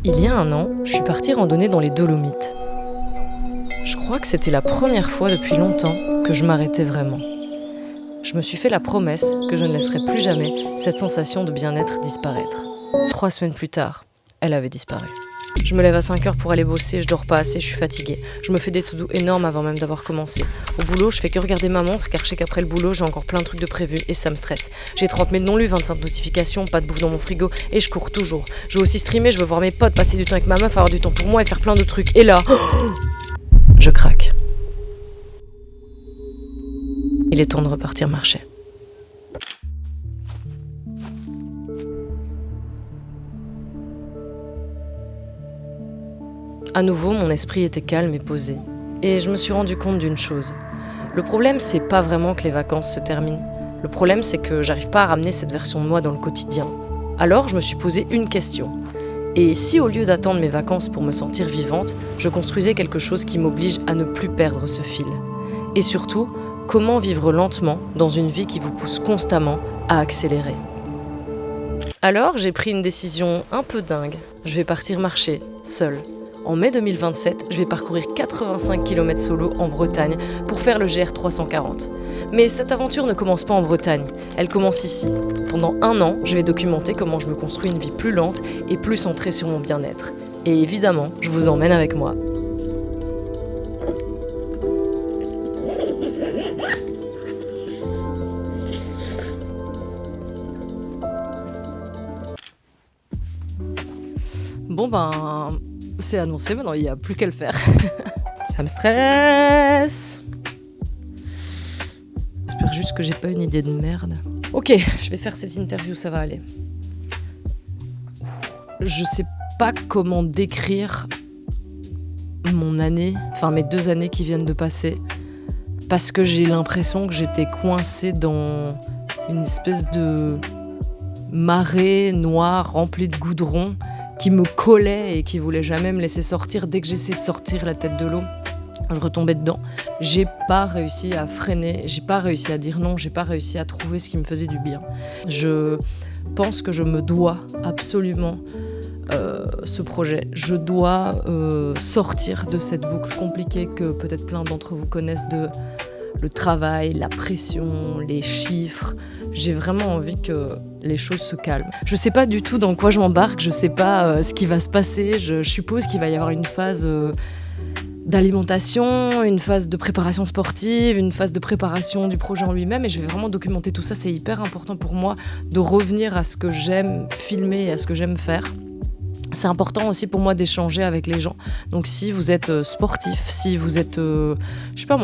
Il y a un an, je suis partie randonner dans les Dolomites. Je crois que c'était la première fois depuis longtemps que je m'arrêtais vraiment. Je me suis fait la promesse que je ne laisserais plus jamais cette sensation de bien-être disparaître. 3 semaines plus tard, elle avait disparu. Je me lève à 5 heures pour aller bosser, je dors pas assez, je suis fatiguée. Je me fais des to-do énormes avant même d'avoir commencé. Au boulot, je fais que regarder ma montre car je sais qu'après le boulot, j'ai encore plein de trucs de prévus et ça me stresse. J'ai 30 000 non lus, 25 notifications, pas de bouffe dans mon frigo et je cours toujours. Je veux aussi streamer, je veux voir mes potes, passer du temps avec ma meuf, avoir du temps pour moi et faire plein de trucs. Et là, je craque. Il est temps de repartir marcher. À nouveau, mon esprit était calme et posé. Et je me suis rendu compte d'une chose. Le problème, c'est pas vraiment que les vacances se terminent. Le problème, c'est que j'arrive pas à ramener cette version de moi dans le quotidien. Alors, je me suis posé une question. Et si au lieu d'attendre mes vacances pour me sentir vivante, je construisais quelque chose qui m'oblige à ne plus perdre ce fil? Et surtout, comment vivre lentement dans une vie qui vous pousse constamment à accélérer? Alors, j'ai pris une décision un peu dingue. Je vais partir marcher, seule. En mai 2027, je vais parcourir 85 km solo en Bretagne pour faire le GR 340. Mais cette aventure ne commence pas en Bretagne, elle commence ici. Pendant 1 an, je vais documenter comment je me construis une vie plus lente et plus centrée sur mon bien-être. Et évidemment, je vous emmène avec moi. Bon c'est annoncé, maintenant il n'y a plus qu'à le faire. Ça me stresse. J'espère juste que j'ai pas une idée de merde. Ok, je vais faire cette interview, ça va aller. Je sais pas comment décrire mon année, enfin mes 2 années qui viennent de passer, parce que j'ai l'impression que j'étais coincée dans une espèce de marée noire remplie de goudron qui me collait et qui voulait jamais me laisser sortir. Dès que j'essayais de sortir la tête de l'eau, je retombais dedans. J'ai pas réussi à freiner, j'ai pas réussi à dire non, j'ai pas réussi à trouver ce qui me faisait du bien. Je pense que je me dois absolument ce projet. Je dois sortir de cette boucle compliquée que peut-être plein d'entre vous connaissent, de le travail, la pression, les chiffres. J'ai vraiment envie que les choses se calment. Je sais pas du tout dans quoi je m'embarque, je sais pas ce qui va se passer. Je suppose qu'il va y avoir une phase d'alimentation, une phase de préparation sportive, une phase de préparation du projet en lui-même, et je vais vraiment documenter tout ça. C'est hyper important pour moi de revenir à ce que j'aime filmer et à ce que j'aime faire. C'est important aussi pour moi d'échanger avec les gens. Donc si vous êtes sportif, si vous êtes,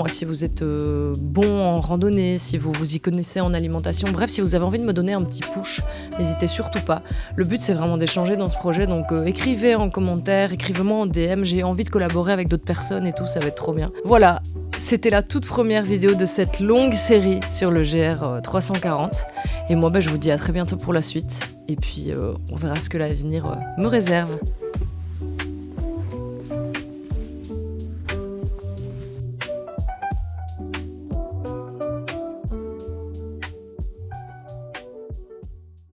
si vous êtes bon en randonnée, si vous vous y connaissez en alimentation, bref, si vous avez envie de me donner un petit push, n'hésitez surtout pas. Le but, c'est vraiment d'échanger dans ce projet, donc écrivez en commentaire, écrivez-moi en DM, j'ai envie de collaborer avec d'autres personnes et tout, ça va être trop bien. Voilà, c'était la toute première vidéo de cette longue série sur le GR 340. Et moi, je vous dis à très bientôt pour la suite. Et puis, on verra ce que l'avenir me réserve.